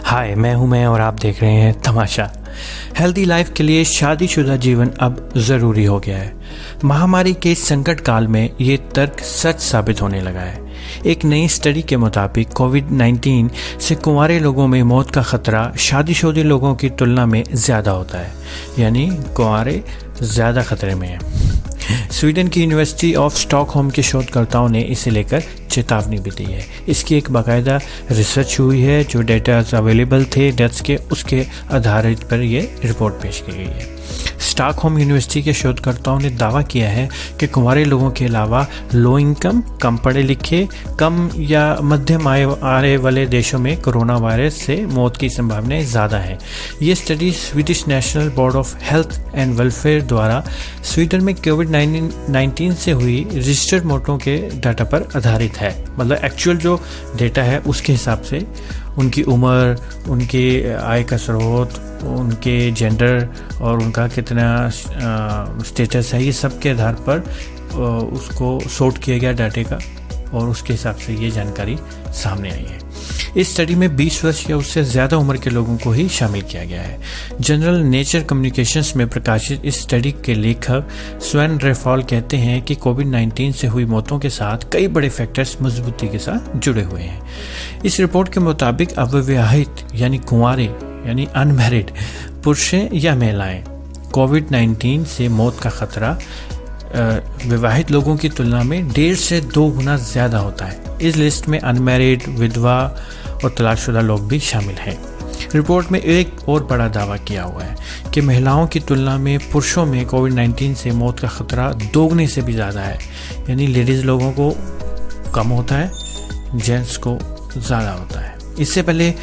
हाय, मैं और आप देख रहे हैं तमाशा। हेल्दी लाइफ के लिए शादीशुदा जीवन अब ज़रूरी हो गया है। महामारी के इस संकट काल में ये तर्क सच साबित होने लगा है। एक नई स्टडी के मुताबिक कोविड-19 से कुंवारे लोगों में मौत का खतरा शादीशुदा लोगों की तुलना में ज़्यादा होता है, यानी कुंवारे ज़्यादा खतरे में हैं। स्वीडन की यूनिवर्सिटी ऑफ स्टॉकहोम के शोधकर्ताओं ने इसे लेकर चेतावनी भी दी है। इसकी एक बाकायदा रिसर्च हुई है, जो डेटा अवेलेबल थे डेथ्स के, उसके आधारित पर यह रिपोर्ट पेश की गई है। स्टॉकहोम यूनिवर्सिटी के शोधकर्ताओं ने दावा किया है कि कुंवारे लोगों के अलावा लो इनकम, कम पढ़े लिखे, कम या मध्यम आय वाले देशों में कोरोना वायरस से मौत की संभावनाएं ज़्यादा है। ये study Swedish national board of health and welfare द्वारा स्वीडन में कोविड-19 से हुई रजिस्टर्ड मौतों के डाटा पर आधारित है। मतलब एक्चुअल जो डेटा है उसके हिसाब से उनकी उम्र, उनके आय का स्रोत, उनके जेंडर और उनका कितना स्टेटस है, ये सब के आधार पर उसको सॉर्ट किया गया डाटे का, और उसके हिसाब से ये जानकारी सामने आई है। इस स्टडी में 20 वर्ष या उससे ज़्यादा उम्र के लोगों को ही शामिल किया गया है। जनरल नेचर कम्युनिकेशंस में प्रकाशित इस स्टडी के लेखक स्वेन रेफॉल कहते हैं कि कोविड-19 से हुई मौतों के साथ कई बड़े फैक्टर्स मजबूती के साथ जुड़े हुए हैं। इस रिपोर्ट के मुताबिक अविवाहित यानी कुंवारे यानी अनमैरिड पुरुषें या महिलाएं कोविड-19 से मौत का खतरा विवाहित लोगों की तुलना में 1.5 से 2 गुना ज़्यादा होता है। इस लिस्ट में अनमैरिड, विधवा और तलाकशुदा लोग भी शामिल हैं। रिपोर्ट में एक और बड़ा दावा किया हुआ है कि महिलाओं की तुलना में पुरुषों में कोविड-19 से मौत का खतरा 2 गुने से भी ज़्यादा है, यानी लेडीज़ लोगों को कम होता है, जेंट्स को ज़्यादा होता है। इससे पहले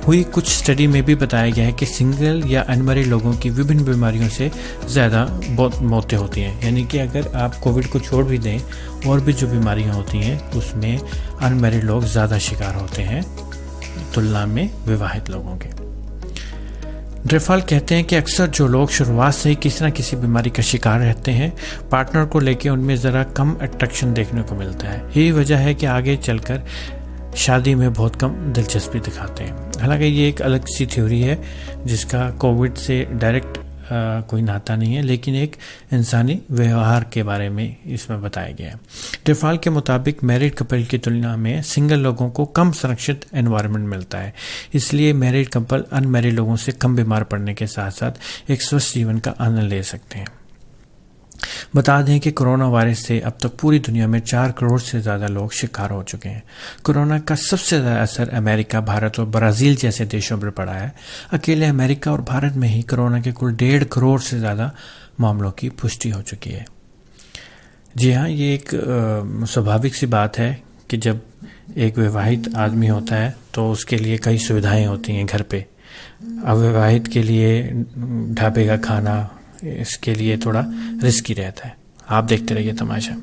हुई कुछ स्टडी में भी बताया गया है कि सिंगल या अनमैरिड लोगों की विभिन्न बीमारियों से ज़्यादा बहुत मौतें होती हैं। यानी कि अगर आप कोविड को छोड़ भी दें, और भी जो बीमारियां होती हैं उसमें अनमैरिड लोग ज़्यादा शिकार होते हैं तुलना में विवाहित लोगों के। ड्रेफाल कहते हैं कि अक्सर जो लोग शुरुआत से ही किसी न किसी बीमारी का शिकार रहते हैं, पार्टनर को लेकर उनमें ज़रा कम अट्रैक्शन देखने को मिलता है। यही वजह है कि आगे चलकर शादी में बहुत कम दिलचस्पी दिखाते हैं। हालांकि ये एक अलग सी थ्योरी है जिसका कोविड से डायरेक्ट कोई नाता नहीं है, लेकिन एक इंसानी व्यवहार के बारे में इसमें बताया गया है। ड्रेफाल के मुताबिक मैरिड कपल की तुलना में सिंगल लोगों को कम संरक्षित एनवायरनमेंट मिलता है, इसलिए मैरिड कपल अनमैरिड लोगों से कम बीमार पड़ने के साथ साथ एक स्वस्थ जीवन का आनंद ले सकते हैं। बता दें कि कोरोना वायरस से अब तक पूरी दुनिया में 4 करोड़ से ज़्यादा लोग शिकार हो चुके हैं। कोरोना का सबसे ज़्यादा असर अमेरिका, भारत और ब्राज़ील जैसे देशों पर पड़ा है। अकेले अमेरिका और भारत में ही कोरोना के कुल 1.5 करोड़ से ज़्यादा मामलों की पुष्टि हो चुकी है। जी हाँ, ये एक स्वाभाविक सी बात है कि जब एक विवाहित आदमी होता है तो उसके लिए कई सुविधाएँ होती हैं घर पे। अविवाहित के लिए ढाबे का खाना, इसके लिए थोड़ा रिस्की रहता है। आप देखते रहिए तमाशा।